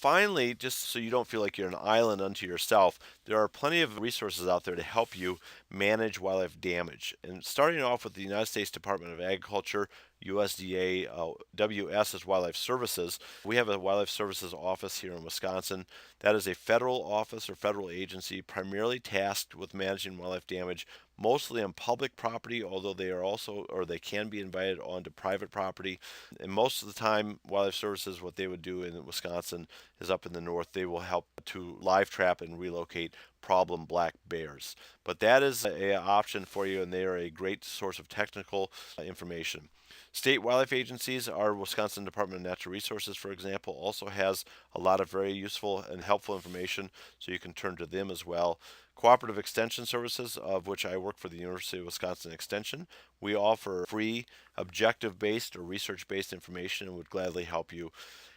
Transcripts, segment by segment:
finally, just so you don't feel like you're an island unto yourself, there are plenty of resources out there to help you manage wildlife damage. And starting off with the United States Department of Agriculture, USDA, WS is Wildlife Services. We have a Wildlife Services office here in Wisconsin. That is a federal office or federal agency primarily tasked with managing wildlife damage, mostly on public property, although they are also, or they can be invited onto private property. And most of the time, Wildlife Services, what they would do in Wisconsin is up in the north, they will help to live trap and relocate problem black bears. But that is an option for you, and they are a great source of technical information. State wildlife agencies, our Wisconsin Department of Natural Resources, for example, also has a lot of very useful and helpful information, so you can turn to them as well. Cooperative Extension Services, of which I work for the University of Wisconsin Extension, we offer free, objective-based or research-based information and would gladly help you.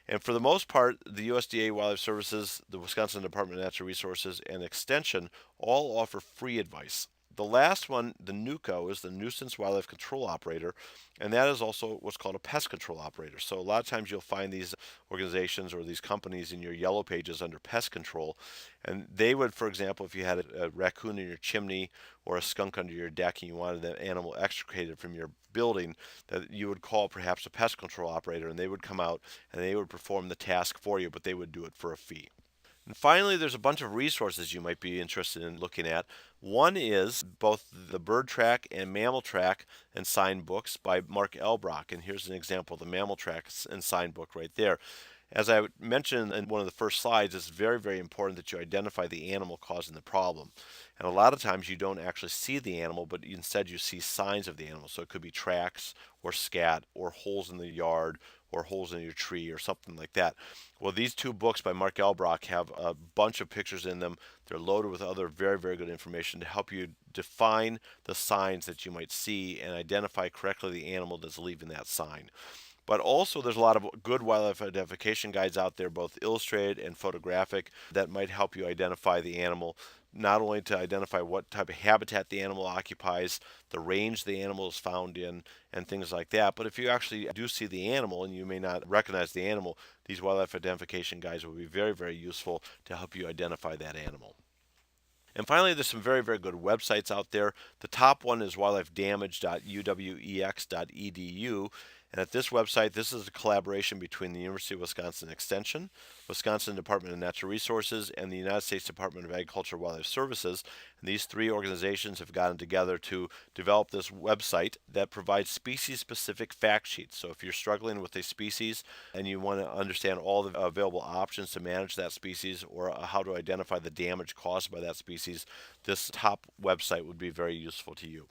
And for the most part, the USDA Wildlife Services, the Wisconsin Department of Natural Resources, and Extension all offer free advice. The last one, the NUCO, is the Nuisance Wildlife Control Operator, and that is also what's called a pest control operator. So a lot of times you'll find these organizations or these companies in your yellow pages under pest control, and they would, for example, if you had a raccoon in your chimney or a skunk under your deck and you wanted that animal extricated from your building, that you would call perhaps a pest control operator, and they would come out and they would perform the task for you, but they would do it for a fee. And finally, there's a bunch of resources you might be interested in looking at. One is both the Bird Track and Mammal Track and Sign books by Mark Elbrock. And here's an example of the Mammal Track and Sign book right there. As I mentioned in one of the first slides, it's very, very important that you identify the animal causing the problem. And a lot of times you don't actually see the animal, but instead you see signs of the animal. So it could be tracks or scat or holes in the yard or holes in your tree or something like that. Well, these two books by Mark Elbrock have a bunch of pictures in them. They're loaded with other very, very good information to help you define the signs that you might see and identify correctly the animal that's leaving that sign. But also, there's a lot of good wildlife identification guides out there, both illustrated and photographic, that might help you identify the animal, not only to identify what type of habitat the animal occupies, the range the animal is found in, and things like that. But if you actually do see the animal and you may not recognize the animal, these wildlife identification guides will be very, very useful to help you identify that animal. And finally, there's some very, very good websites out there. The top one is wildlifedamage.uwex.edu. And at this website, this is a collaboration between the University of Wisconsin Extension, Wisconsin Department of Natural Resources, and the United States Department of Agriculture and Wildlife Services. And these three organizations have gotten together to develop this website that provides species-specific fact sheets. So if you're struggling with a species and you want to understand all the available options to manage that species or how to identify the damage caused by that species, this top website would be very useful to you.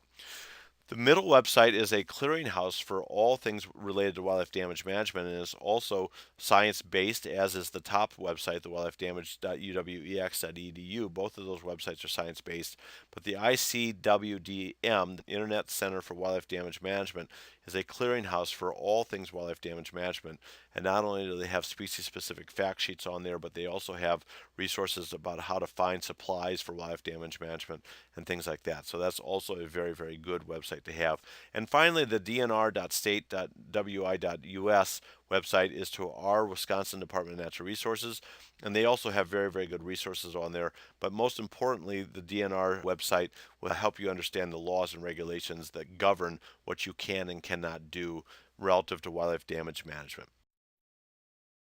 The middle website is a clearinghouse for all things related to wildlife damage management and is also science-based, as is the top website, the wildlifedamage.uwex.edu. Both of those websites are science-based, but the ICWDM, the Internet Center for Wildlife Damage Management, is a clearinghouse for all things wildlife damage management. And not only do they have species-specific fact sheets on there, but they also have resources about how to find supplies for wildlife damage management and things like that. So that's also a very, very good website to have. And finally, the dnr.state.wi.us website is to our Wisconsin Department of Natural Resources, and they also have very, very good resources on there. But most importantly, the DNR website will help you understand the laws and regulations that govern what you can and cannot do relative to wildlife damage management.